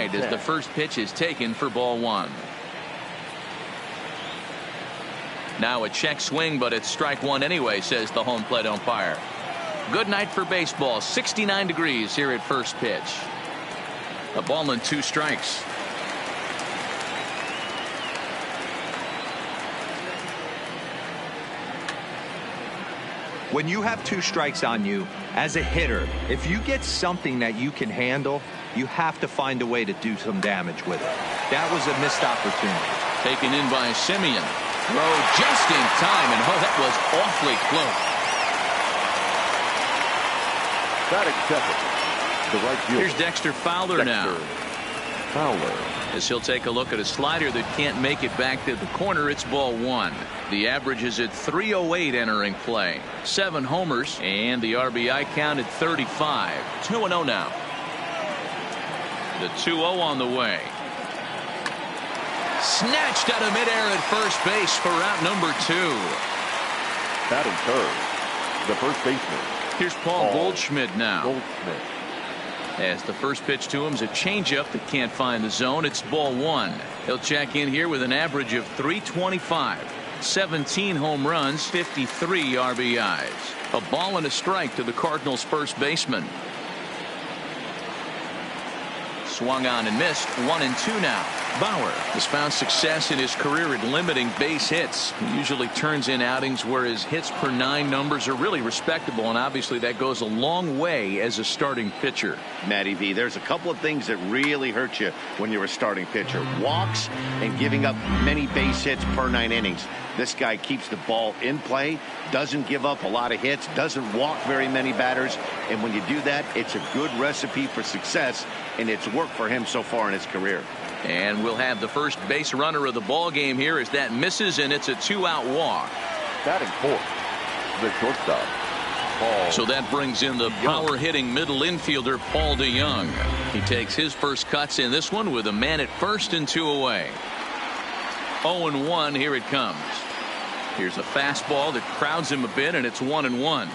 wide as the first pitch is taken for ball one. Now a check swing, but it's strike one anyway, says the home plate umpire. Good night for baseball. 69 degrees here at first pitch. A ball and 2 strikes. When you have 2 strikes on you, as a hitter, if you get something that you can handle, you have to find a way to do some damage with it. That was a missed opportunity. Taken in by Simeon. Throw just in time, and oh, that was awfully close. That accepted. The right fielder. Here's Dexter Fowler now. Fowler. As he'll take a look at a slider that can't make it back to the corner, it's ball one. The average is at 308 entering play. 7 homers, and the RBI count at 35. 2-0 now. The 2-0 on the way. Snatched out of midair at first base for out number 2. Batting third, the first baseman. Here's Paul Goldschmidt now. Goldschmidt. As the first pitch to him is a changeup that can't find the zone. It's ball one. He'll check in here with an average of 325. 17 home runs, 53 RBIs. A ball and a strike to the Cardinals' first baseman. Swung on and missed. 1-2 now. Bauer has found success in his career at limiting base hits. He usually turns in outings where his hits per 9 numbers are really respectable, and obviously that goes a long way as a starting pitcher. Matty V, there's a couple of things that really hurt you when you're a starting pitcher. Walks and giving up many base hits per 9 innings. This guy keeps the ball in play, doesn't give up a lot of hits, doesn't walk very many batters, and when you do that, it's a good recipe for success, and it's worked for him so far in his career. And we'll have the first base runner of the ball game here as that misses, and it's a 2-out walk. Batting fourth, the shortstop, Paul. So that brings in the power hitting middle infielder Paul DeYoung. He takes his first cuts in this one with a man at first and 2 away. 0-1, here it comes. Here's a fastball that crowds him a bit, and it's 1-1.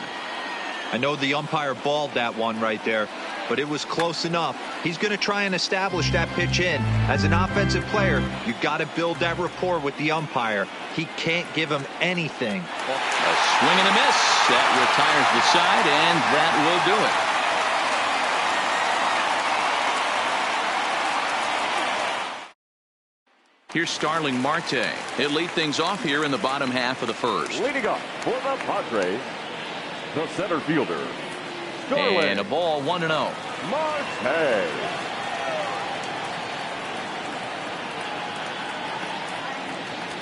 I know the umpire balled that one right there, but it was close enough. He's going to try and establish that pitch in. As an offensive player, you've got to build that rapport with the umpire. He can't give him anything. A swing and a miss. That retires the side, and that will do it. Here's Starling Marte. He'll lead things off here in the bottom half of the first. Leading off for the Padres, the center fielder, Starling. And a ball 1-0. Marte.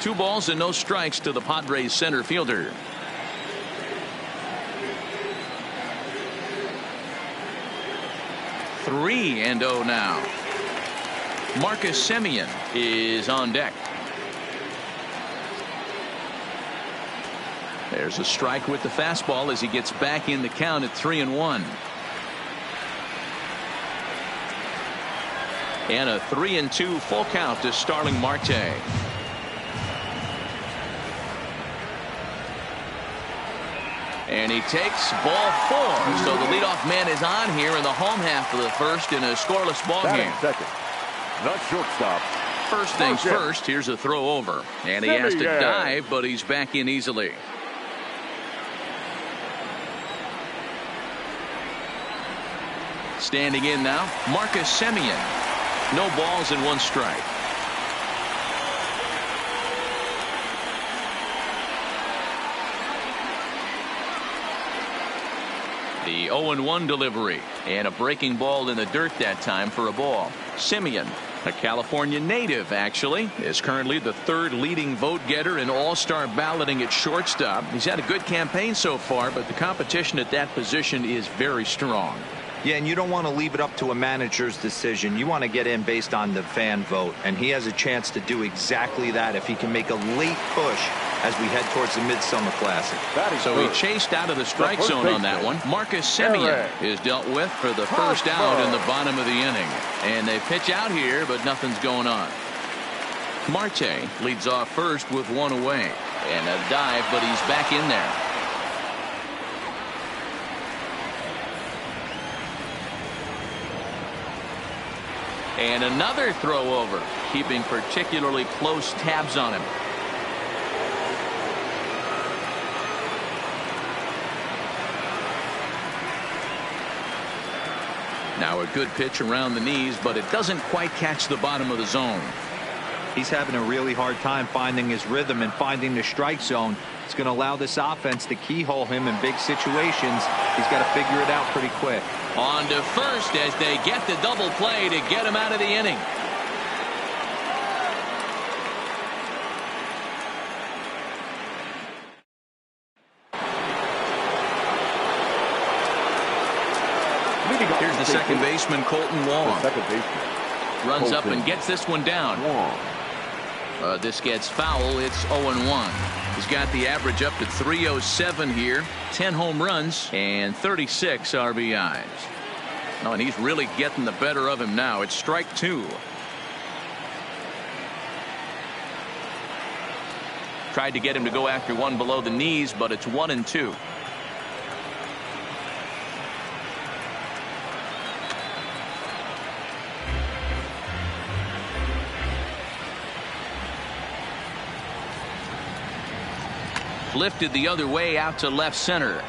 Two balls and no strikes to the Padres center fielder. Three and 0 now. Marcus Semien is on deck. There's a strike with the fastball as he gets back in the count at 3-1. And a 3-2 full count to Starling Marte. And he takes ball 4. So the leadoff man is on here in the home half of the first in a scoreless ball game. Second, the shortstop. First things first, here's a throw over. And he has to dive, but he's back in easily. Standing in now, Marcus Semien. No balls and 1 strike. The 0-1 delivery, and a breaking ball in the dirt that time for a ball. Semien, a California native, actually, is currently the 3rd leading vote getter in all-star balloting at shortstop. He's had a good campaign so far, but the competition at that position is very strong. Yeah, and you don't want to leave it up to a manager's decision. You want to get in based on the fan vote, and he has a chance to do exactly that if he can make a late push as we head towards the Midsummer Classic. So he chased out of the strike zone on that one. Marcus Semien is dealt with for the first out in the bottom of the inning. And they pitch out here, but nothing's going on. Marte leads off first with 1 away. And a dive, but he's back in there. And another throw over, keeping particularly close tabs on him. Now a good pitch around the knees, but it doesn't quite catch the bottom of the zone. He's having a really hard time finding his rhythm and finding the strike zone. It's going to allow this offense to keyhole him in big situations. He's got to figure it out pretty quick. On to first as they get the double play to get him out of the inning. Here's the second baseman, Colton Wong. Second baseman. Runs up and gets this one down. This gets foul. It's 0-1. He's got the average up to 307 here. 10 home runs and 36 RBIs. Oh, and he's really getting the better of him now. It's strike two. Tried to get him to go after one below the knees, but it's 1-2. Lifted the other way out to left center.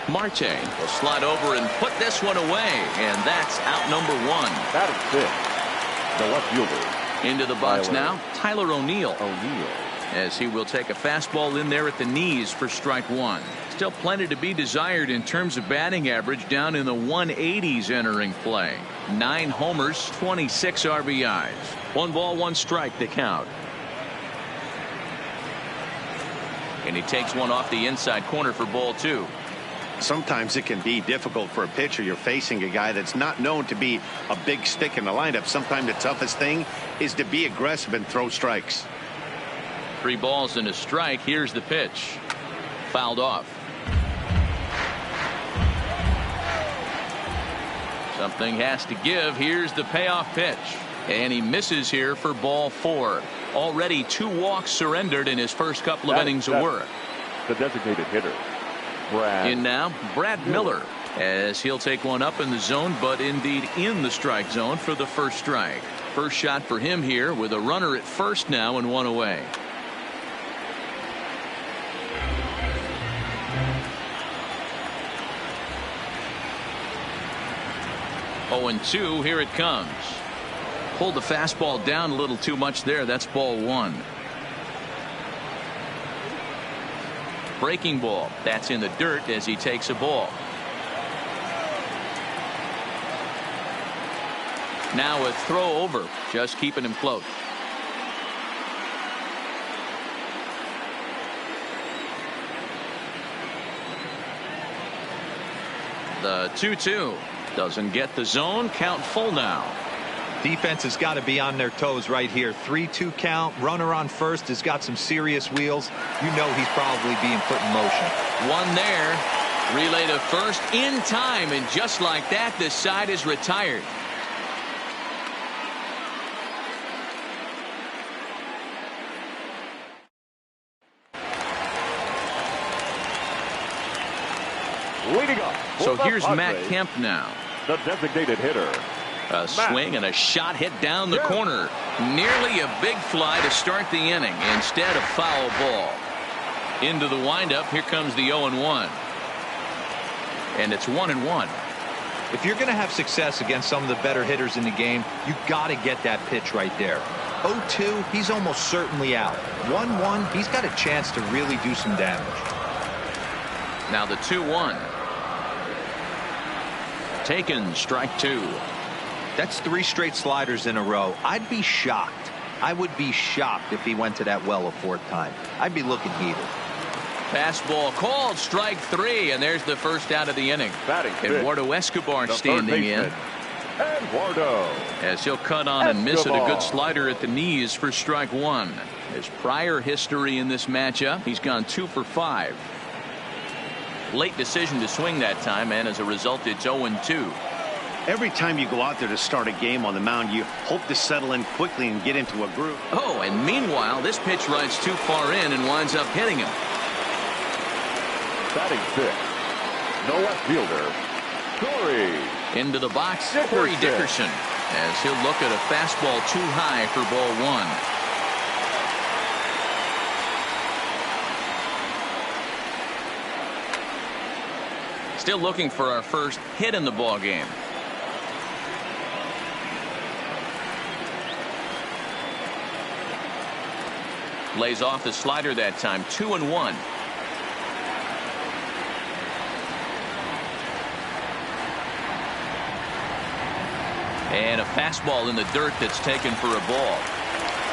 Marte will slide over and put this one away, and that's out number one. That is 6. The left fielder. Into the box now, Tyler O'Neill. As he will take a fastball in there at the knees for strike one. Still plenty to be desired in terms of batting average, down in the 180s entering play. 9 homers, 26 RBIs. 1 ball, 1 strike to count. And he takes one off the inside corner for ball 2. Sometimes it can be difficult for a pitcher. You're facing a guy that's not known to be a big stick in the lineup. Sometimes the toughest thing is to be aggressive and throw strikes. 3 balls and a strike. Here's the pitch. Fouled off. Something has to give. Here's the payoff pitch. And he misses here for ball 4. Already 2 walks surrendered in his first couple of innings of work. The designated hitter, Brad. In now, Brad Miller, as he'll take one up in the zone, but indeed in the strike zone for the first strike. First shot for him here with a runner at first now and 1 away. Oh, and 2, here it comes. Pulled the fastball down a little too much there. That's ball 1. Breaking ball. That's in the dirt as he takes a ball. Now a throw over, just keeping him close. The 2-2 doesn't get the zone. Count full now. Defense has got to be on their toes right here. 3-2 count. Runner on first has got some serious wheels. You know he's probably being put in motion. One there. Relay to first in time, and just like that, this side is retired. Leading up. So here's Matt Kemp now. The designated hitter. A swing and a shot hit down the corner. Nearly a big fly to start the inning. Instead, a foul ball. Into the windup. Here comes the 0-1. And it's 1-1. If you're going to have success against some of the better hitters in the game, you got to get that pitch right there. 0-2, he's almost certainly out. 1-1, he's got a chance to really do some damage. Now the 2-1. Taken, strike 2. That's 3 straight sliders in a row. I'd be shocked. I would be shocked if he went to that well a 4th time. I'd be looking heated. Fastball called, strike 3, and there's the first out of the inning. Eduardo Escobar standing in. Eduardo. As he'll cut on and miss it. A good slider at the knees for strike 1. His prior history in this matchup, he's gone 2 for 5. Late decision to swing that time, and as a result, it's 0-2. Every time you go out there to start a game on the mound, you hope to settle in quickly and get into a groove. Oh, and meanwhile, this pitch rides too far in and winds up hitting him. Batting 6. The left fielder, Corey. Into the box, Corey Dickerson, as he'll look at a fastball too high for ball one. Still looking for our first hit in the ball game. Lays off the slider that time. 2-1. And a fastball in the dirt that's taken for a ball.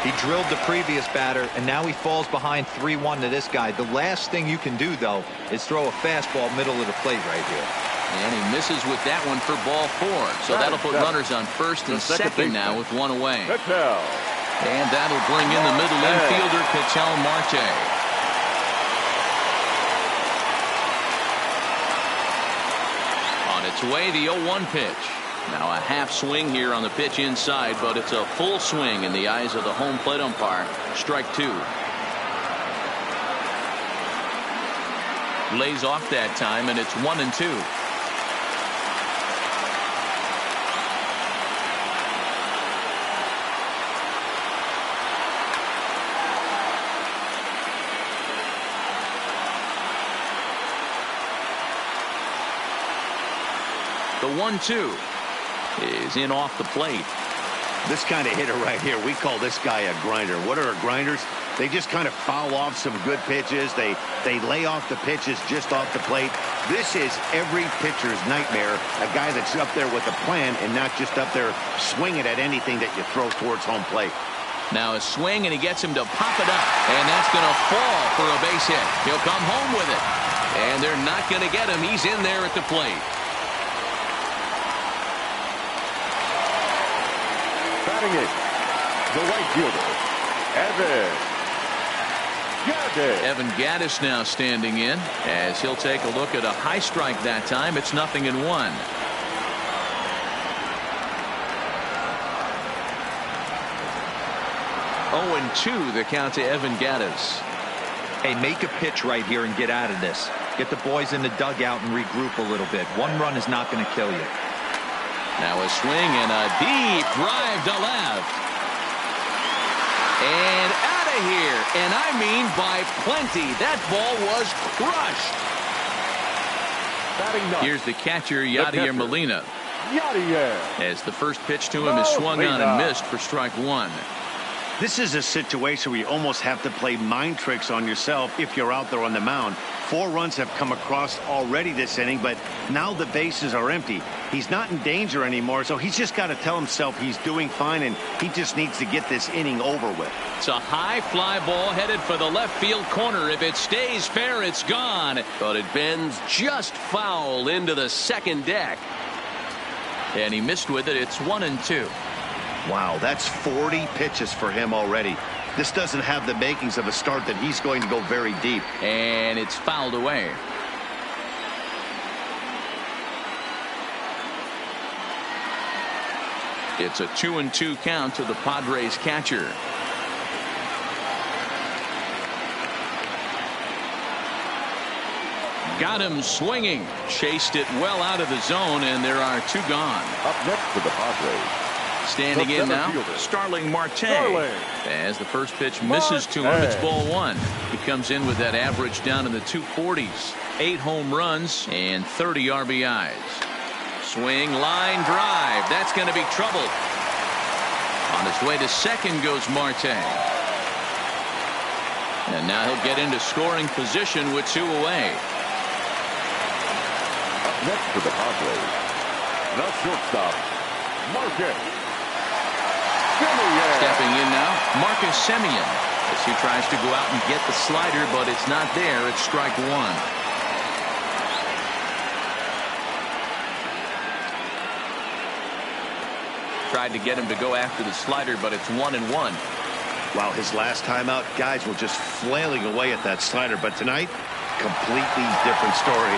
He drilled the previous batter, and now he falls behind 3-1 to this guy. The last thing you can do, though, is throw a fastball middle of the plate right here. And he misses with that one for ball 4. So that'll put runners on first and second now with one away. And that'll bring in the middle infielder, Ketel Marte. On its way, the 0-1 pitch. Now a half swing here on the pitch inside, but it's a full swing in the eyes of the home plate umpire. Strike 2. Lays off that time, and it's 1-2. The 1-2 is in off the plate. This kind of hitter right here, we call this guy a grinder. What are grinders? They just kind of foul off some good pitches. They lay off the pitches just off the plate. This is every pitcher's nightmare, a guy that's up there with a plan and not just up there swinging at anything that you throw towards home plate. Now a swing, and he gets him to pop it up, and that's going to fall for a base hit. He'll come home with it, and they're not going to get him. He's in there at the plate. Batting it, the right fielder, Evan Gattis now standing in, as he'll take a look at a high strike that time. It's 0-1. Oh, 2 the count to Evan Gattis. Hey, make a pitch right here and get out of this. Get the boys in the dugout and regroup a little bit. One run is not going to kill you. Now a swing and a deep drive to left. And out of here. And I mean by plenty. That ball was crushed. Here's the catcher, Yadier Molina. As the first pitch to him is swung on and missed for strike 1. This is a situation where you almost have to play mind tricks on yourself if you're out there on the mound. 4 runs have come across already this inning, but now the bases are empty. He's not in danger anymore, so he's just got to tell himself he's doing fine, and he just needs to get this inning over with. It's a high fly ball headed for the left field corner. If it stays fair, it's gone. But it bends just foul into the second deck. And he missed with it. It's 1-2. Wow, that's 40 pitches for him already. This doesn't have the makings of a start that he's going to go very deep. And it's fouled away. It's a 2-2 count to the Padres catcher. Got him swinging. Chased it well out of the zone, and there are 2 gone. Up next for the Padres. Standing in now, Starling Marte. As the first pitch misses to him, it's ball 1. He comes in with that average down in the 240s. 8 home runs and 30 RBIs. Swing, line drive. That's going to be trouble. On his way to second goes Marte. And now he'll get into scoring position with 2 away. Up next for the Padres, the shortstop, Marcus. Stepping in now, Marcus Semien, as he tries to go out and get the slider, but it's not there. It's strike 1. Tried to get him to go after the slider, but it's 1-1. Wow, his last time out, guys were just flailing away at that slider. But tonight, completely different story.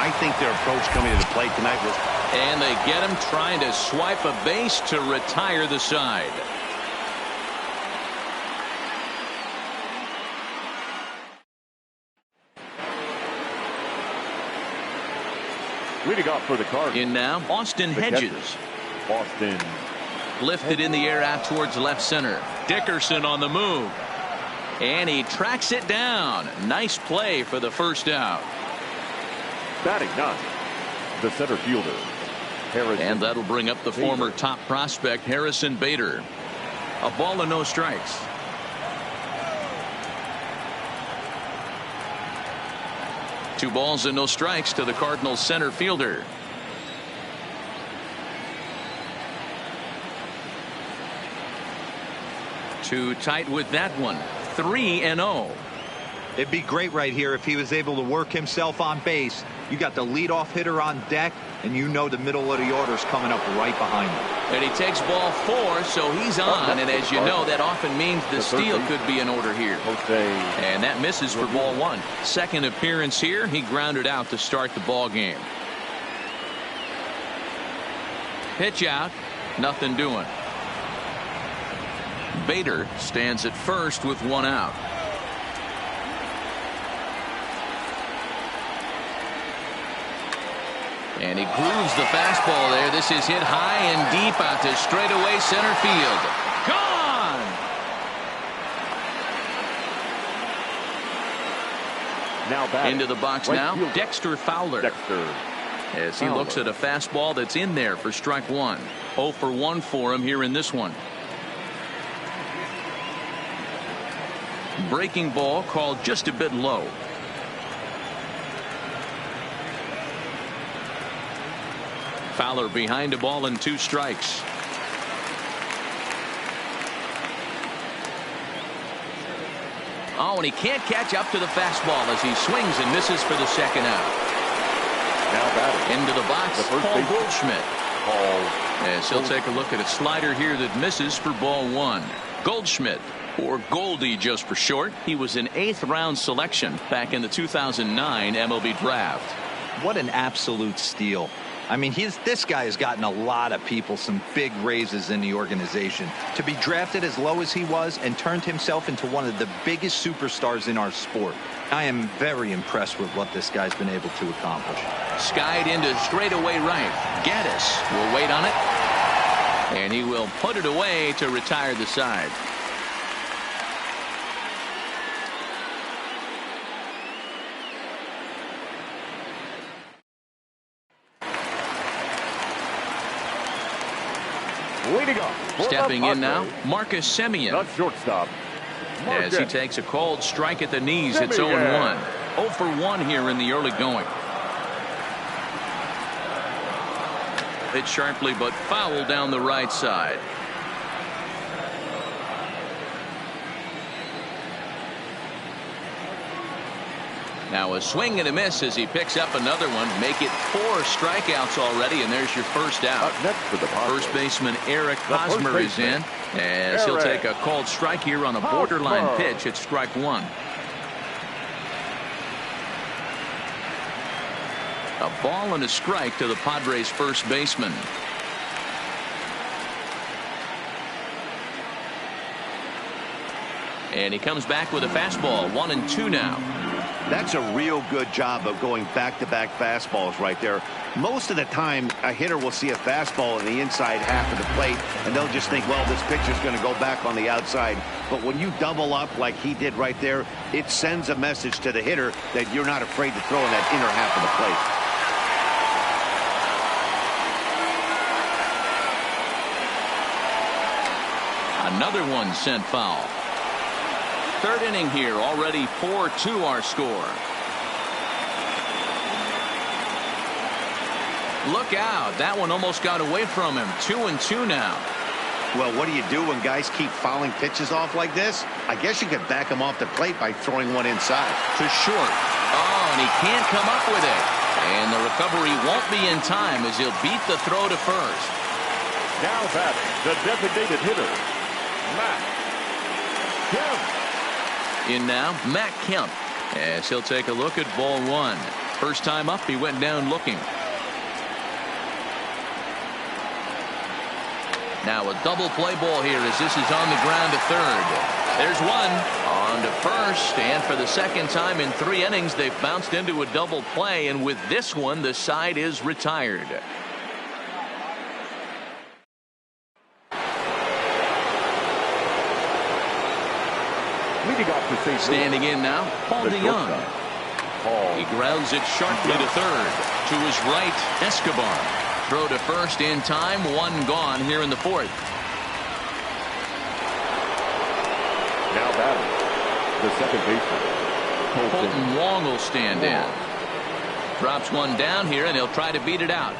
I think their approach coming to the plate tonight was... And they get him trying to swipe a base to retire the side. Leading off for the Cardinals. In now, Austin The Hedges. catcher, Austin. Lifted in the air out towards left center. Dickerson on the move. And he tracks it down. Nice play for the first out. Batting ninth, the center fielder, Harrison. And that'll bring up the former top prospect, Harrison Bader. A ball and no strikes. Two balls and no strikes to the Cardinals center fielder. Too tight with that one. 3-0. It'd be great right here if he was able to work himself on base. You got the leadoff hitter on deck, and you know the middle of the order's coming up right behind him. And he takes ball 4, so he's on. And as you know, that often means the steal could be in order here. And that misses for ball 1. Second appearance here. He grounded out to start the ball game. Pitch out. Nothing doing. Bader stands at first with 1 out. And he grooves the fastball there. This is hit high and deep out to straightaway center field. Gone! Now back into the box right now. fielder. Dexter Fowler. As he looks at a fastball that's in there for strike 1. 0 for 1 for him here in this one. Breaking ball called just a bit low. Fowler behind a ball and 2 strikes. Oh, and he can't catch up to the fastball as he swings and misses for the second out. Now batting into the box, the first Paul baseman, Goldschmidt. As he'll take a look at a slider here that misses for ball 1. Goldschmidt, or Goldie just for short. He was an 8th round selection back in the 2009 MLB draft. What an absolute steal. I mean, this guy has gotten a lot of people some big raises in the organization. To be drafted as low as he was and turned himself into one of the biggest superstars in our sport. I am very impressed with what this guy's been able to accomplish. Skied into straightaway right. Gaddis will wait on it. And he will put it away to retire the side. Stepping in now, Marcus Semien. The shortstop, as he takes a cold strike at the knees. It's 0-1. 0 for 1 here in the early going. Hit sharply but foul down the right side. Now a swing and a miss as he picks up another one. Make it 4 strikeouts already, and there's your first out. Next for the First baseman Eric Hosmer is in, as he'll take a called strike here on a borderline pitch at strike 1. A ball and a strike to the Padres first baseman. And he comes back with a fastball. 1-2 now. That's a real good job of going back-to-back fastballs right there. Most of the time, a hitter will see a fastball in the inside half of the plate, and they'll just think, well, this pitcher's going to go back on the outside. But when you double up like he did right there, it sends a message to the hitter that you're not afraid to throw in that inner half of the plate. Another one sent foul. Third inning here, already 4-2 our score. Look out, that one almost got away from him. 2-2 now. Well, what do you do when guys keep fouling pitches off like this? I guess you could back him off the plate by throwing one inside. To short. Oh, and he can't come up with it. And the recovery won't be in time as he'll beat the throw to first. Now batting, the designated hitter, Matt Kemp. In now, Matt Kemp, as he'll take a look at ball 1. First time up, he went down looking. Now a double play ball here as this is on the ground to third. There's one on to first, and for the second time in 3 innings, they've bounced into a double play, and with this one, the side is retired. Leading off to St. Standing in now, Paul DeYoung. He grounds it sharply to third. To his right, Escobar. Throw to first in time. 1 gone here in the 4th. Now batting, the second baseman, Colton Wong will stand in. Drops 1 down here, and he'll try to beat it out.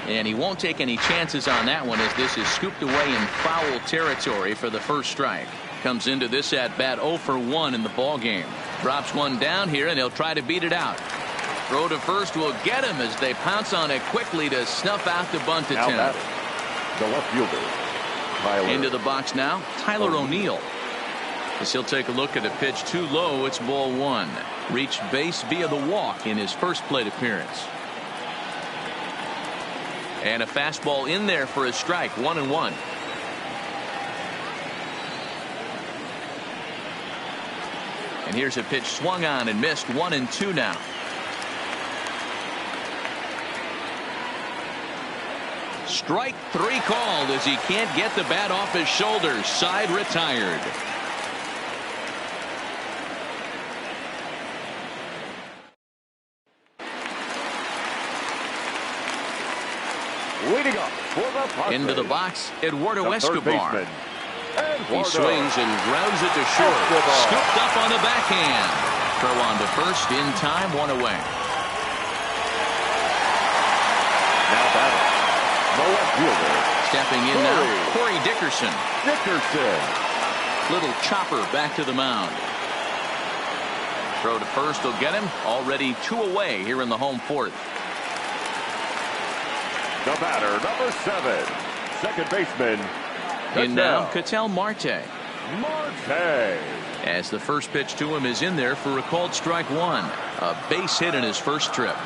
And he won't take any chances on that one, as this is scooped away in foul territory for the first strike. Comes into this at bat 0 for 1 in the ball game. Drops 1 down here, and he'll try to beat it out. Throw to first will get him as they pounce on it quickly to snuff out the bunt attempt. The left fielder, Tyler. Into the box now, Tyler O'Neill. As he'll take a look at a pitch too low, it's ball 1. Reached base via the walk in his first plate appearance. And a fastball in there for a strike. 1-1. And here's a pitch swung on and missed. 1-2 now. Strike 3 called as he can't get the bat off his shoulders. Side retired. Leading up for the Padres. Into the box, Eduardo The third Escobar. baseman, He swings and grounds it to short. Scooped up on the backhand. Throw on to first in time. 1 away. Now batting, the left fielder, Stepping in now, Corey Dickerson. Little chopper back to the mound. Throw to first will get him. Already 2 away here in the home 4th. The batter, number 7, second baseman, In now, Ketel Marte. Marte. As the first pitch to him is in there for a called strike 1. A base hit in his first trip.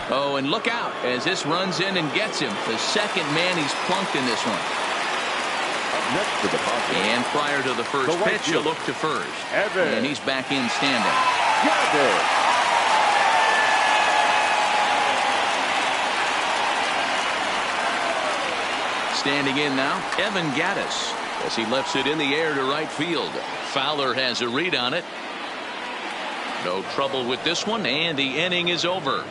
Oh, and look out as this runs in and gets him. The second man he's plunked in this one. Up next to the Padres. And prior to the first The right pitch, a fielder, look to first. Evans. And he's back in standing. Got it. Standing in now, Evan Gattis, as he lefts it in the air to right field. Fowler has a read on it. No trouble with this one, and the inning is over.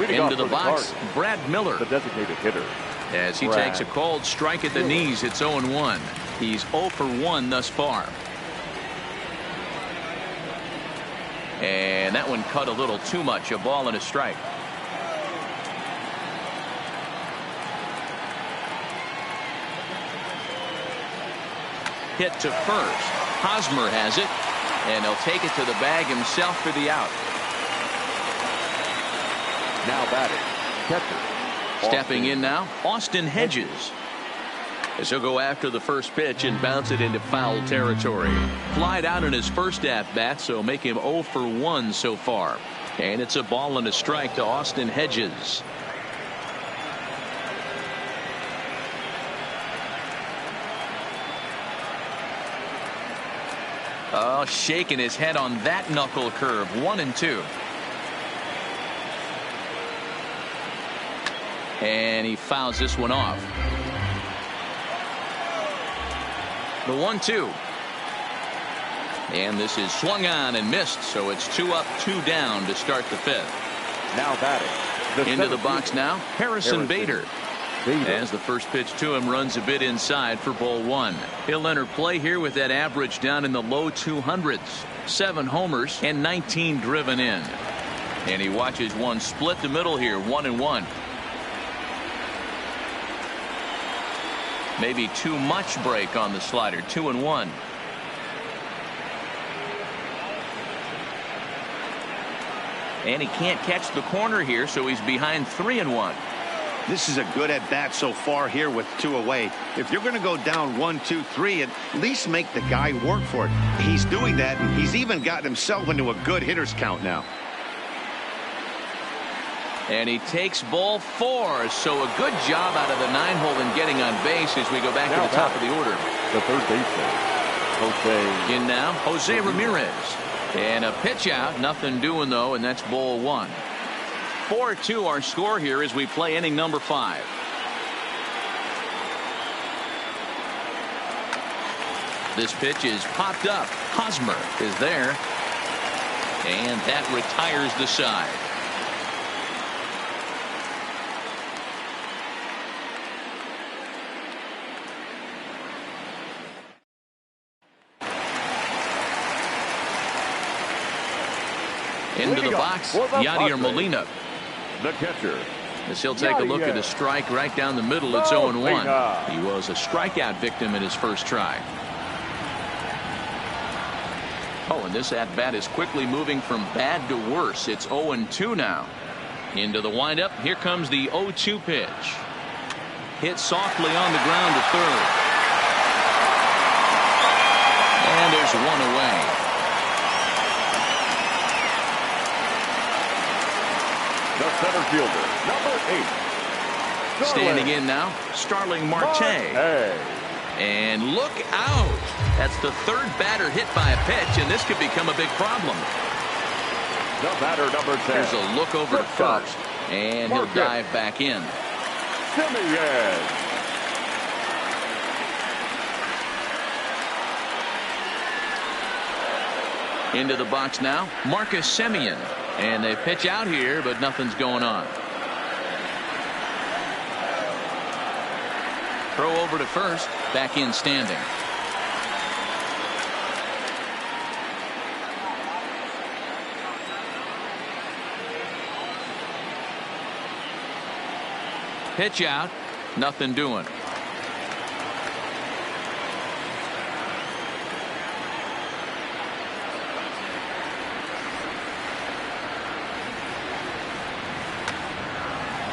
Into the box, Brad Miller, the designated hitter. as he takes a called strike at the knees. It's 0-1. He's 0 for 1 thus far. And that one cut a little too much. A ball and a strike. Hit to first. Hosmer has it, and he'll take it to the bag himself for the out. Now batting, catcher. Stepping in now, Austin Hedges. As he'll go after the first pitch and bounce it into foul territory. Flied out in his first at-bat, so make him 0 for 1 so far. And it's a ball and a strike to Austin Hedges. Oh, shaking his head on that knuckle curve. 1-2. And he fouls this one off. The 1-2. And this is swung on and missed, so it's 2 up, 2 down to start the 5th. Now batting. Into the box now, Harrison Bader. As the first pitch to him runs a bit inside for ball 1. He'll enter play here with that average down in the low 200s. 7 homers and 19 driven in. And he watches one split the middle here, 1-1. Maybe too much break on the slider. 2-1. And he can't catch the corner here, so he's behind 3-1. This is a good at-bat so far here with 2 away. If you're going to go down 1, 2, 3, at least make the guy work for it. He's doing that, and he's even gotten himself into a good hitter's count now. And he takes ball 4, so a good job out of the 9-hole in getting on base as we go back to the top of the order. The third baseman, Jose. In now, Jose Ramirez. And a pitch out, nothing doing though, and that's ball 1. 4-2 our score here as we play inning number 5. This pitch is popped up. Hosmer is there. And that retires the side. Into the box, Yadier Molina. The catcher. As he'll take a look at a strike right down the middle. It's 0-1. He was a strikeout victim in his first try. Oh, and this at-bat is quickly moving from bad to worse. It's 0-2 now. Into the windup. Here comes the 0-2 pitch. Hit softly on the ground to third. And there's one away. The center fielder, number 8. Standing in now, Starling Marte. And look out. That's the 3rd batter hit by a pitch, and this could become a big problem. The batter, number 10. There's a look over to first, and he'll dive back in. Semien. Into the box now, Marcus Semien. And they pitch out here, but nothing's going on. Throw over to first, back in standing. Pitch out, nothing doing.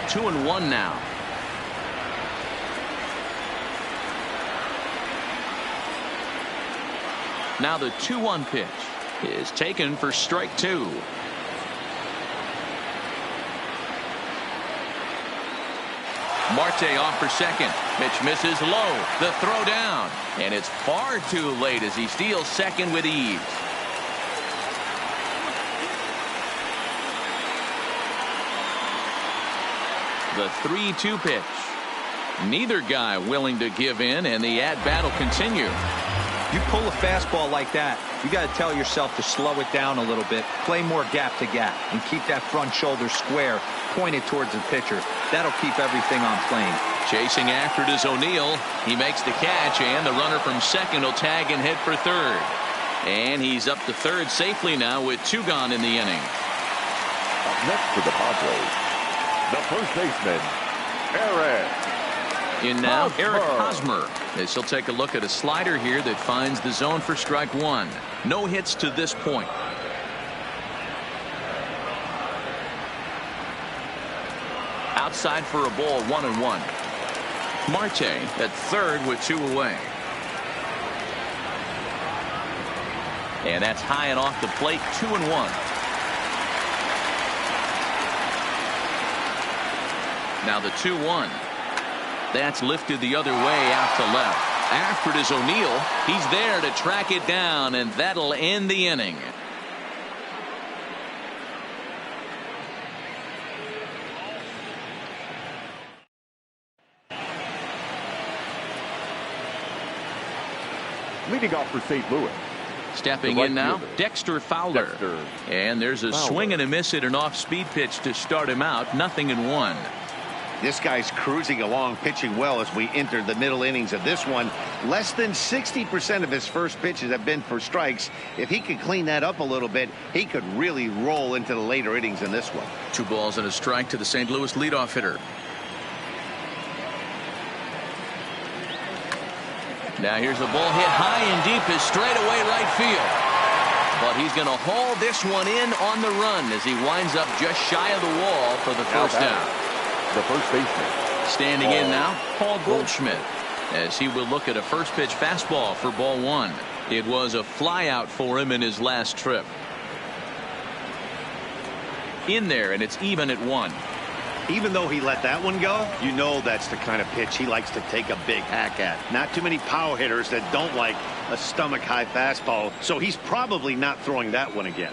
Two and 1 now. Now the 2-1 pitch is taken for strike 2. Marte off for second. Pitch misses low. The throw down. And it's far too late as he steals second with ease. The 3-2 pitch. Neither guy willing to give in, and the at-bat will continue. You pull a fastball like that, you got to tell yourself to slow it down a little bit, play more gap to gap, and keep that front shoulder square, pointed towards the pitcher. That'll keep everything on plane. Chasing after it is O'Neill. He makes the catch, and the runner from second will tag and hit for third. And he's up to third safely now with 2 gone in the inning. Up next for the Padres, the first baseman, Eric. In now, Hosmer. Eric Hosmer. As he'll take a look at a slider here that finds the zone for strike 1. No hits to this point. Outside for a ball, 1-1. Marte at third with 2 away. And that's high and off the plate, 2-1. Now the 2-1. That's lifted the other way out to left. After it is O'Neill. He's there to track it down, and that'll end the inning. Leading off for St. Louis. Stepping in now, Dexter Fowler. And there's a swing and a miss at an off-speed pitch to start him out. 0-1. This guy's cruising along, pitching well as we enter the middle innings of this one. Less than 60% of his first pitches have been for strikes. If he could clean that up a little bit, he could really roll into the later innings in this one. 2 balls and a strike to the St. Louis leadoff hitter. Now here's a ball hit high and deep is straight away right field. But he's going to haul this one in on the run as he winds up just shy of the wall for the first out. the first baseman. Standing in now, Paul Goldschmidt, as he will look at a first pitch fastball for ball one. It was a flyout for him in his last trip. In there, and it's even at 1. Even though he let that one go, you know that's the kind of pitch he likes to take a big hack at. Not too many power hitters that don't like a stomach-high fastball, so he's probably not throwing that one again.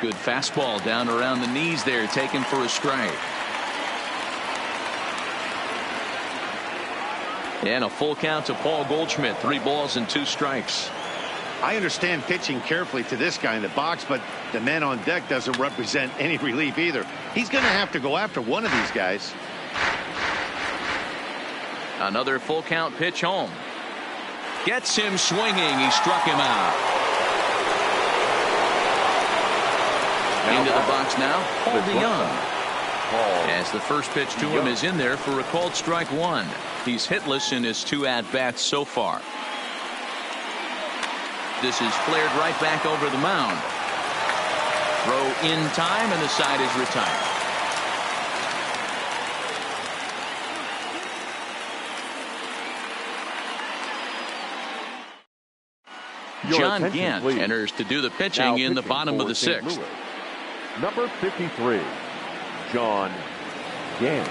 Good fastball down around the knees there, taken for a strike. And a full count to Paul Goldschmidt. 3 balls and 2 strikes. I understand pitching carefully to this guy in the box, but the man on deck doesn't represent any relief either. He's going to have to go after one of these guys. Another full count pitch home. Gets him swinging. He struck him out. Into the box now, Paul DeYoung. As the first pitch to him is in there for a called strike 1. He's hitless in his 2 at-bats so far. This is flared right back over the mound. Throw in time, and the side is retired. John Gant enters to do the pitching in the bottom of the 6th. Number 53, John Gant.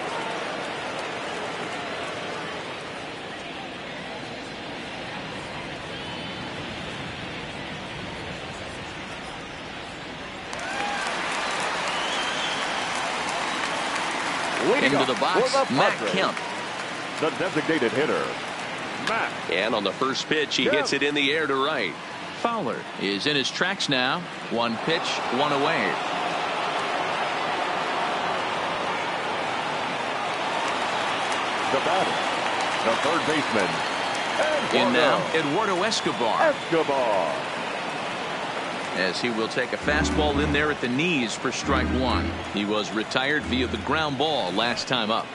Into the box, Matt Kemp. The designated hitter, Matt. And on the first pitch, he hits it in the air to right. Fowler is in his tracks now. 1 pitch, 1 away. The batter, the third baseman, in now, Eduardo Escobar. As he will take a fastball in there at the knees for strike 1. He was retired via the ground ball last time up.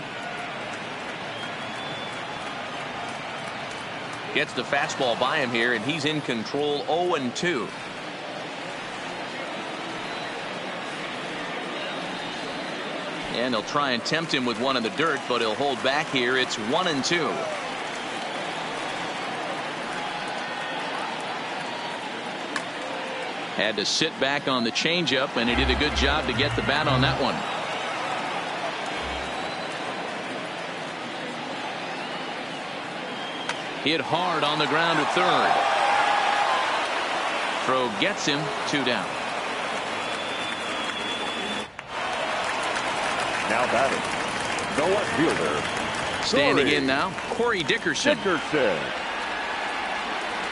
Gets the fastball by him here, and he's in control. 0-2. And he'll try and tempt him with one in the dirt, but he'll hold back here. It's 1-2. Had to sit back on the changeup, and he did a good job to get the bat on that one. Hit hard on the ground at third. Throw gets him. 2 down. Now batting, the left fielder. Standing in now, Corey Dickerson.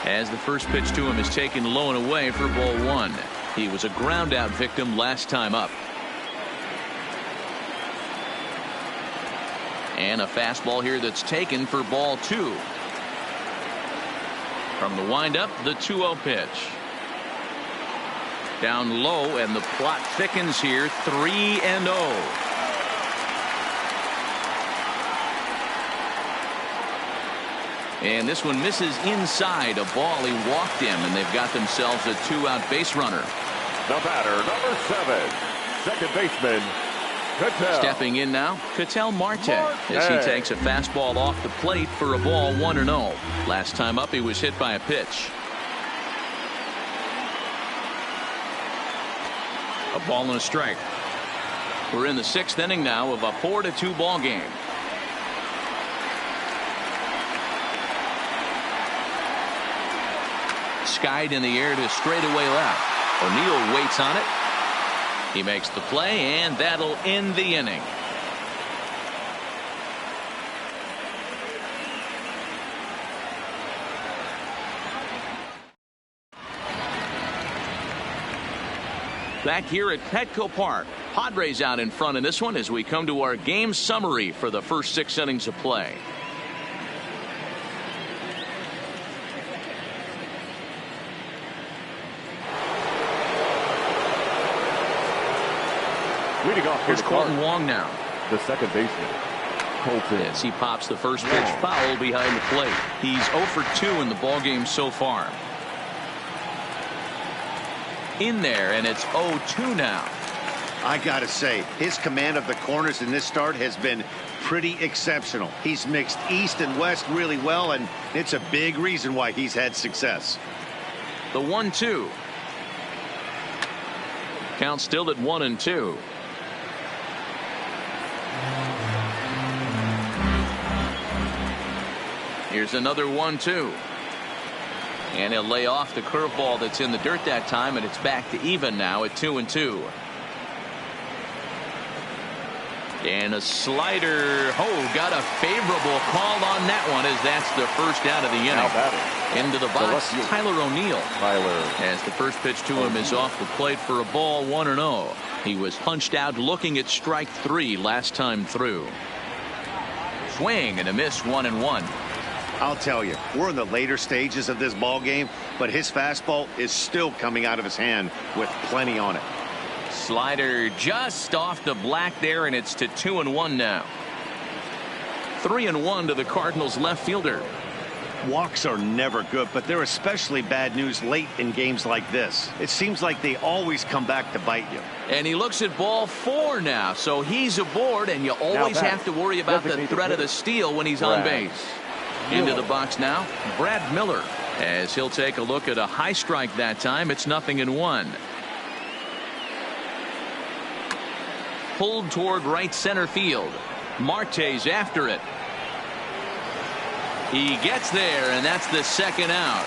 As the first pitch to him is taken low and away for ball 1. He was a ground out victim last time up. And a fastball here that's taken for ball 2. From the windup, the 2-0 pitch. Down low, and the plot thickens here. 3-0. And this one misses inside. A ball he walked him, and they've got themselves a 2-out base runner. The batter, number 7, second baseman, Ketel. Stepping in now, Ketel Marte, as he takes a fastball off the plate for a ball. 1-0. Last time up, he was hit by a pitch. A ball and a strike. We're in the 6th inning now of a 4-2 ball game. Skied in the air to straightaway left. O'Neill waits on it. He makes the play, and that'll end the inning. Back here at Petco Park, Padres out in front in this one as we come to our game summary for the first 6 innings of play. Leading off Here's Colton Wong now. The second baseman, Colton. As he pops the first pitch foul behind the plate. He's 0 for 2 in the ballgame so far. In there, and it's 0-2 now. I gotta say, his command of the corners in this start has been pretty exceptional. He's mixed east and west really well, and it's a big reason why he's had success. The 1-2. Count still at 1-2. Here's another 1-2. And he'll lay off the curveball that's in the dirt that time, and it's back to even now at 2-2. And a slider. Oh, got a favorable call on that one, as that's the first out of the inning. Into the box, Tyler O'Neill. As the first pitch to him is off the plate for a ball, 1-0. He was punched out looking at strike 3 last time through. Swing and a miss, 1-1. I'll tell you, we're in the later stages of this ball game, but his fastball is still coming out of his hand with plenty on it. Slider just off the black there, and it's to 2-1 now. 3-1 to the Cardinals left fielder. Walks are never good, but they're especially bad news late in games like this. It seems like they always come back to bite you. And he looks at ball 4 now, so he's aboard, and you always have to worry about the threat of the steal when he's on base. Into the box now, Brad Miller, as he'll take a look at a high strike that time. It's 0-1. Pulled toward right center field. Marte's after it. He gets there, and that's the second out.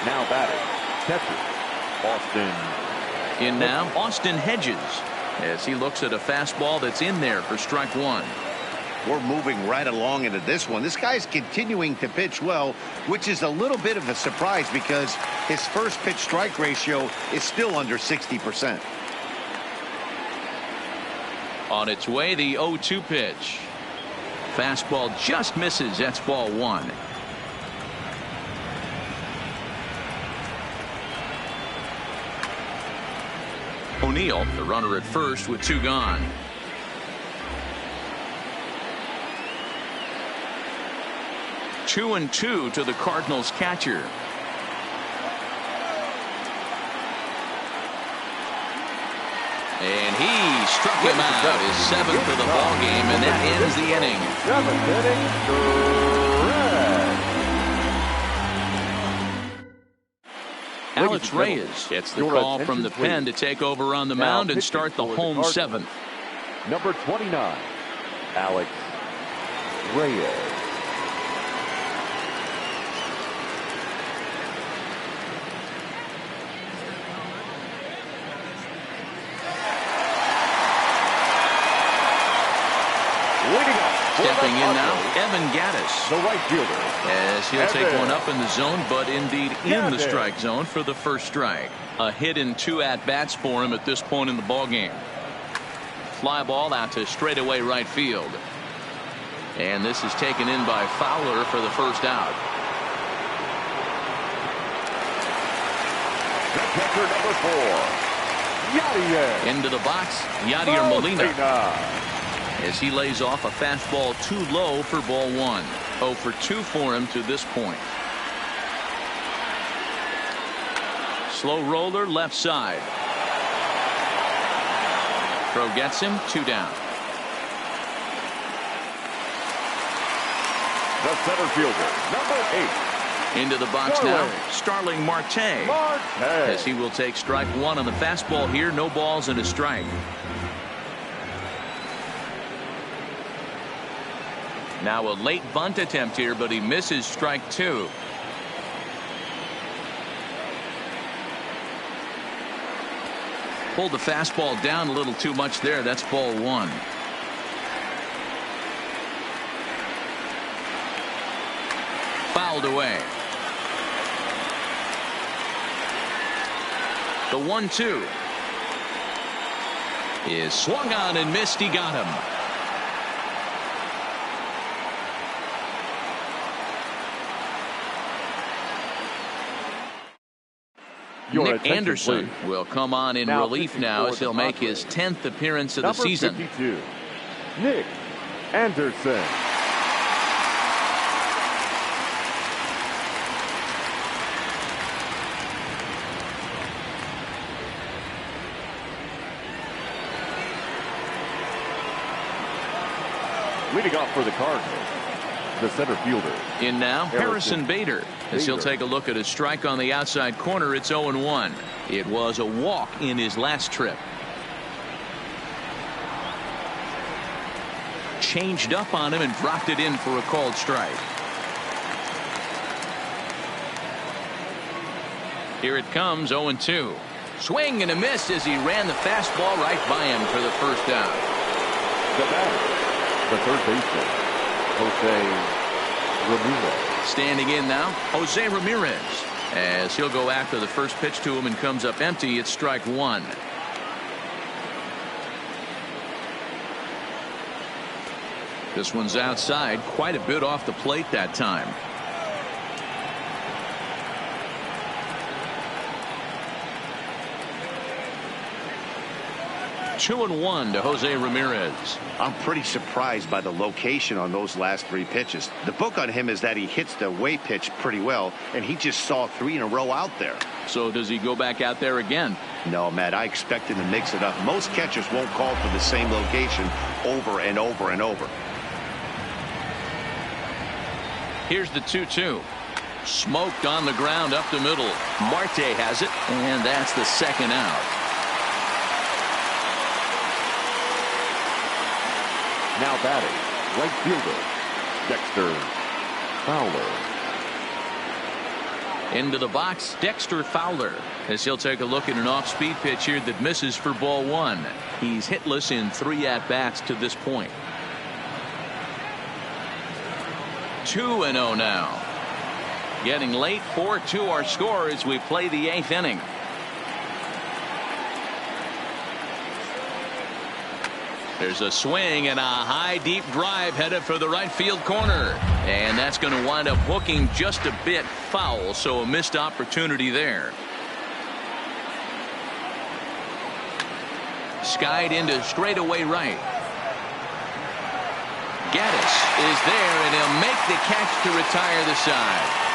Now batting, catcher, Austin. In now, Austin Hedges, as he looks at a fastball that's in there for strike 1. We're moving right along into this one. This guy's continuing to pitch well, which is a little bit of a surprise because his first pitch strike ratio is still under 60%. On its way, the 0-2 pitch. Fastball just misses. That's ball 1. O'Neill, the runner at first with 2 gone. Two and 2 to the Cardinals catcher. And he struck him out, his 7th of the ball game, and that ends the inning. 7th inning. Alex Reyes gets the call from the pen to take over on the mound and start the home 7th. Number 29, Alex Reyes. Stepping in now, Evan Gaddis, the right fielder, as he'll take one up in the zone, but indeed in the strike zone for the first strike. A hit in 2 at-bats for him at this point in the ball game. Fly ball out to straightaway right field, and this is taken in by Fowler for the first out. The catcher, number 4, Yadier. Into the box, Yadier Molina, as he lays off a fastball too low for ball 1. 0 for 2 for him to this point. Slow roller left side. Throw gets him, 2 down. The center fielder, number 8. Into the box now, Starling Marte, as he will take strike 1 on the fastball here. No balls and a strike. Now a late bunt attempt here, but he misses strike 2. Pulled the fastball down a little too much there. That's ball 1. Fouled away. The 1-2 is swung on and missed. He got him. Nick Anderson will come on in relief now as he'll make his 10th appearance of the season. 52, Nick Anderson. Leading off for the Cardinals, the center fielder. In now, Harrison Bader. As he'll take a look at a strike on the outside corner, it's 0-1. It was a walk in his last trip. Changed up on him and dropped it in for a called strike. Here it comes, 0-2. Swing and a miss as he ran the fastball right by him for the first down. The batter, the third baseman, Jose Ramirez. Standing in now, Jose Ramirez. As he'll go after the first pitch to him and comes up empty, it's strike one. This one's outside, quite a bit off the plate that time. Two and one to Jose Ramirez. I'm pretty surprised by the location on those last three pitches. The book on him is that he hits the away pitch pretty well, and he just saw three in a row out there. So does he go back out there again? No, Matt, I expect him to mix it up. Most catchers won't call for the same location over and over and over. Here's the 2-2. Smoked on the ground up the middle. Marte has it, and that's the second out. Now batting, right fielder, Dexter Fowler. Into the box, Dexter Fowler, as he'll take a look at an off-speed pitch here that misses for ball one. He's hitless in 3 at-bats to this point. 2-0 now. Getting late, 4-2 our score as we play the 8th inning. There's a swing and a high deep drive headed for the right field corner, and that's going to wind up hooking just a bit foul, so a missed opportunity there. Skied into straightaway right. Gaddis is there, and he'll make the catch to retire the side.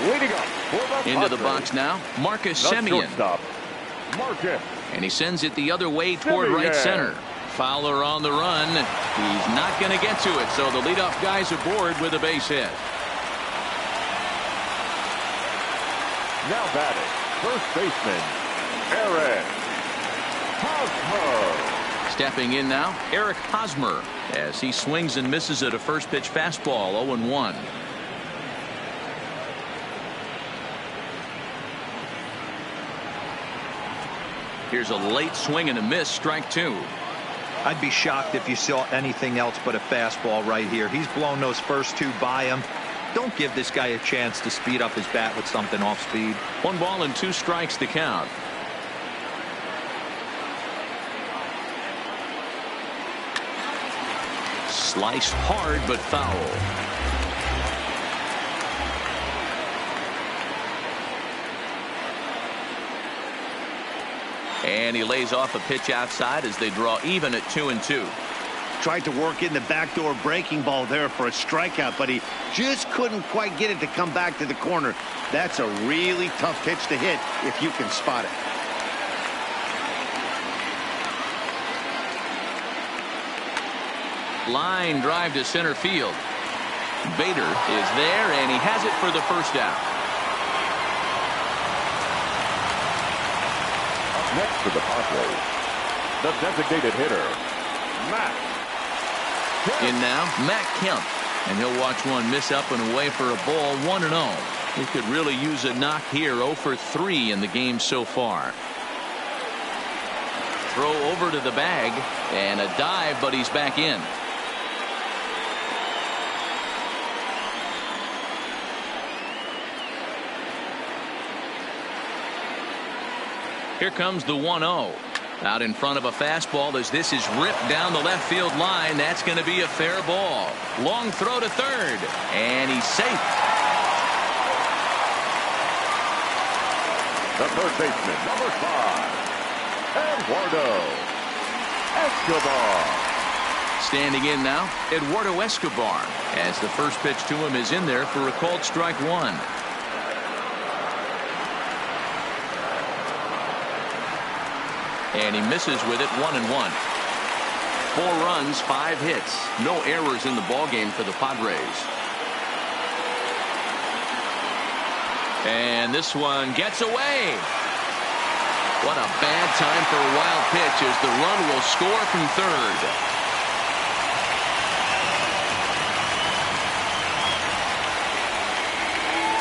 Leading up for the into the box now, Marcus Semien. And he sends it the other way toward right center. Fowler on the run. He's not going to get to it, so the leadoff guy's aboard with a base hit. Now batting, first baseman, Eric Hosmer. Stepping in now, Eric Hosmer, as he swings and misses at a first pitch fastball, 0-1. Here's a late swing and a miss, strike two. I'd be shocked if you saw anything else but a fastball right here. He's blown those first two by him. Don't give this guy a chance to speed up his bat with something off speed. 1 ball and 2 strikes to count. Sliced hard but foul. And he lays off a pitch outside as they draw even at 2-2. Tried to work in the backdoor breaking ball there for a strikeout, but he just couldn't quite get it to come back to the corner. That's a really tough pitch to hit if you can spot it. Line drive to center field. Bader is there, and he has it for the first out. Next for the Padres, the designated hitter, Matt Kemp. In now, Matt Kemp. And he'll watch one miss up and away for a ball, 1-0. He could really use a knock here, 0 for 3 in the game so far. Throw over to the bag, and a dive, but he's back in. Here comes the 1-0. Out in front of a fastball as this is ripped down the left field line. That's going to be a fair ball. Long throw to third, and he's safe. The third baseman, number 5, Eduardo Escobar. Standing in now, Eduardo Escobar, as the first pitch to him is in there for a called strike one. And he misses with it. 1-1. 4 runs, 5 hits. No errors in the ballgame for the Padres. And this one gets away. What a bad time for a wild pitch as the run will score from third.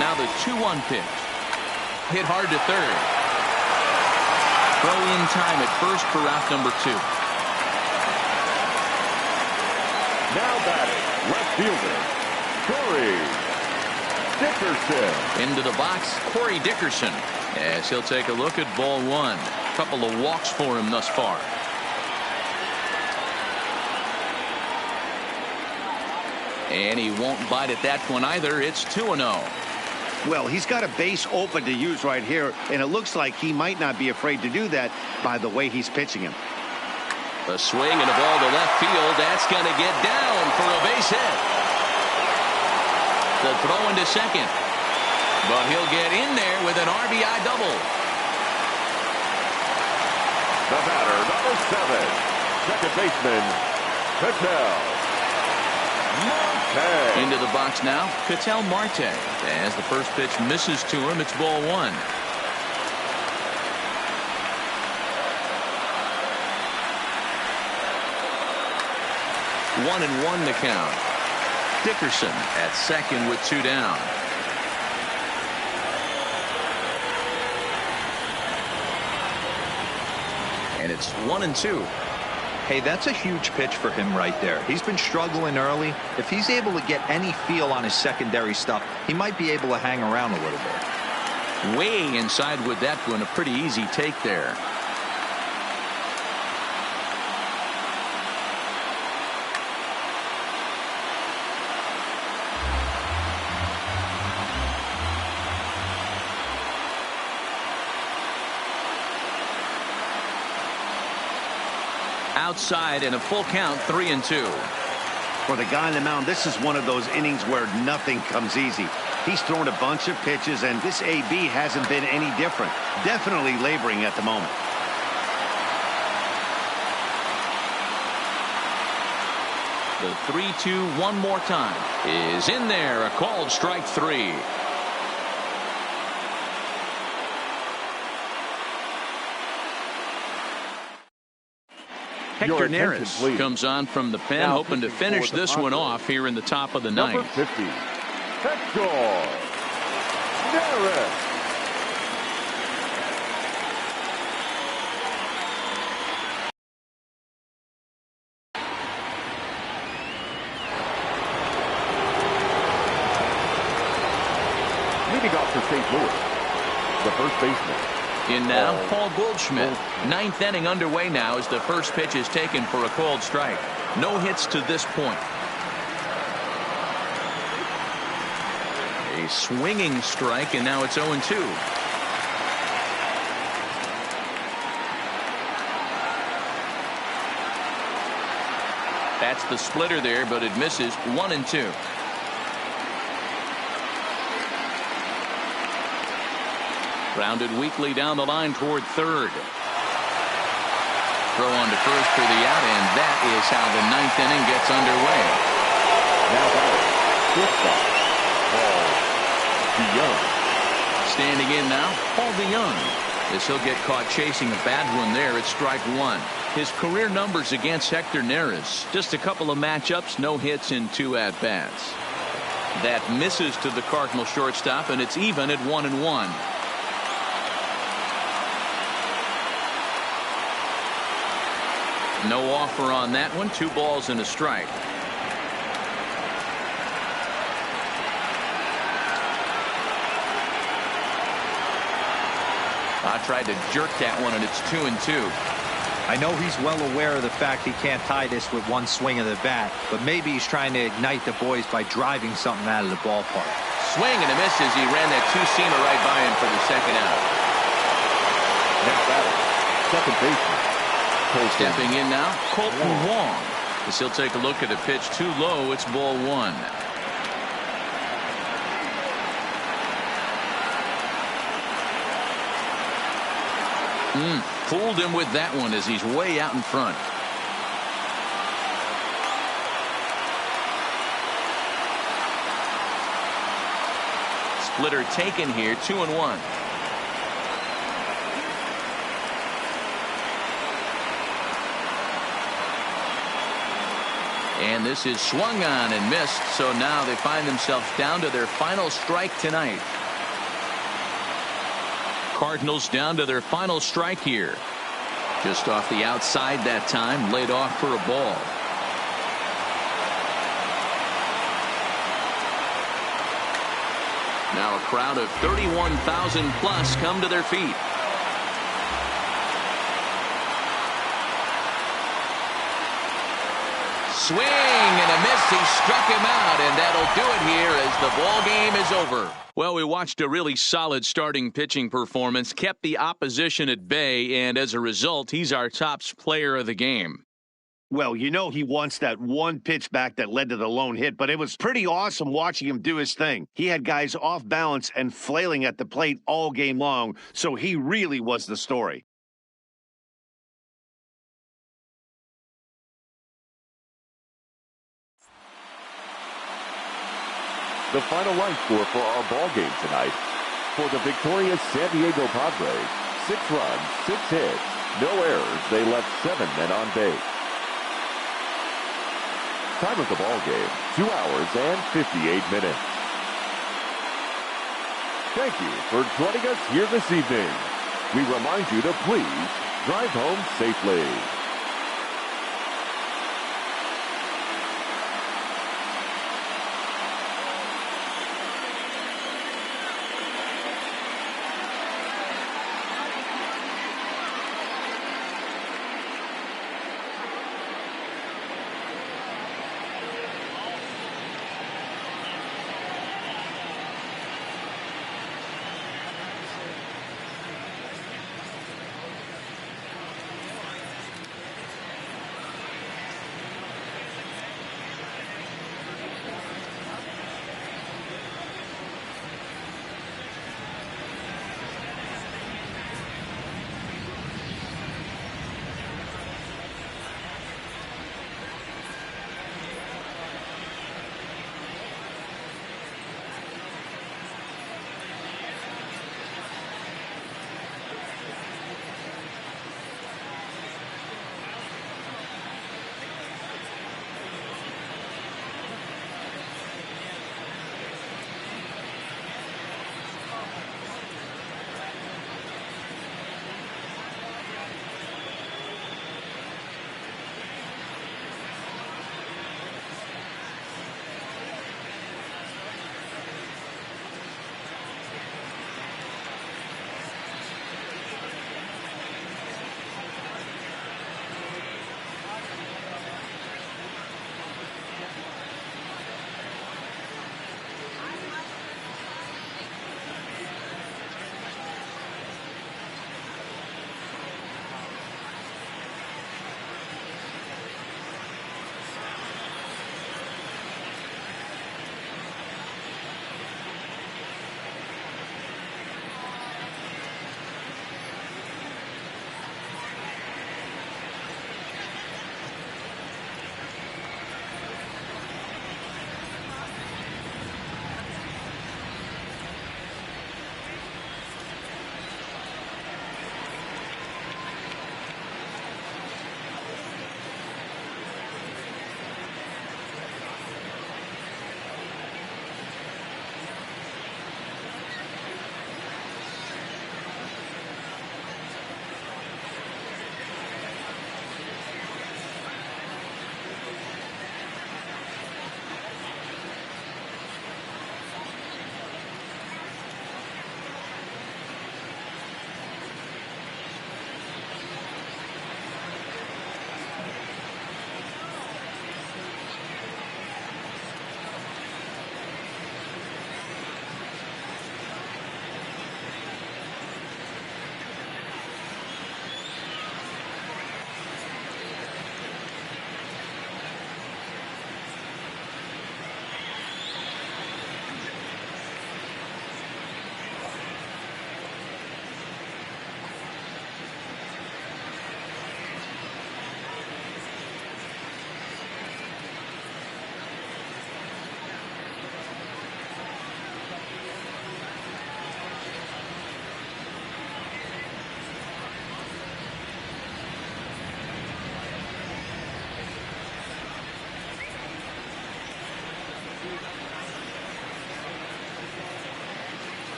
Now the 2-1 pitch. Hit hard to third. Throw in time at first for out number 2. Now batting, left fielder, Corey Dickerson. Into the box, Corey Dickerson, as he'll take a look at ball 1. Couple of walks for him thus far. And he won't bite at that one either. It's 2-0. Well, he's got a base open to use right here, and it looks like he might not be afraid to do that by the way he's pitching him. A swing and a ball to left field. That's going to get down for a base hit. The throw into second. But he'll get in there with an RBI double. The batter, number 7, second baseman, Ketel Marte. Into the box now, Ketel Marte. As the first pitch misses to him, it's ball 1. One and 1 to count. Dickerson at second with 2 down. And it's 1-2. Hey, that's a huge pitch for him right there. He's been struggling early. If he's able to get any feel on his secondary stuff, he might be able to hang around a little bit. Way inside with that one. A pretty easy take there. Outside and a full count, 3-2. For the guy on the mound, this is one of those innings where nothing comes easy. He's thrown a bunch of pitches, and this AB hasn't been any different. Definitely laboring at the moment. The 3-2 one more time is in there. A called strike 3. Hector Neris comes on from the pen, hoping to finish this one off here in the top of the ninth. Number 50, Hector Neris. Leading off for St. Louis, the first baseman. In now, Paul Goldschmidt. Ninth inning underway now as the first pitch is taken for a called strike. No hits to this point. A swinging strike, and now it's 0-2. That's the splitter there, but it misses. 1-2. Grounded weakly down the line toward third. Throw on to first for the out, and that is how the ninth inning gets underway. Now batting, shortstop, Paul DeYoung. Standing in now, Paul DeYoung. As he'll get caught chasing a bad one there at strike 1. His career numbers against Hector Neris. Just a couple of matchups, no hits in 2 at-bats. That misses to the Cardinal shortstop, and it's even at 1-1. No offer on that one. 2 balls and a strike. I tried to jerk that one, and it's 2-2. I know he's well aware of the fact he can't tie this with one swing of the bat, but maybe he's trying to ignite the boys by driving something out of the ballpark. Swing and a miss as he ran that 2-seamer right by him for the second out. Now batting, second baseman. Stepping in now, Colton Wong. As he'll take a look at a pitch too low, it's ball 1. Fooled him with that one as he's way out in front. Splitter taken here, 2-1. And this is swung on and missed, so now they find themselves down to their final strike tonight. Cardinals down to their final strike here. Just off the outside that time, laid off for a ball. Now a crowd of 31,000 plus come to their feet. Swing and a miss. He struck him out, and that'll do it here as the ball game is over. Well, we watched a really solid starting pitching performance, kept the opposition at bay, and as a result, he's our top player of the game. Well, you know he wants that one pitch back that led to the lone hit, but it was pretty awesome watching him do his thing. He had guys off balance and flailing at the plate all game long, so he really was the story. The final line score for our ball game tonight. For the victorious San Diego Padres, 6 runs, 6 hits, no errors. They left 7 men on base. Time of the ball game, 2 hours and 58 minutes. Thank you for joining us here this evening. We remind you to please drive home safely.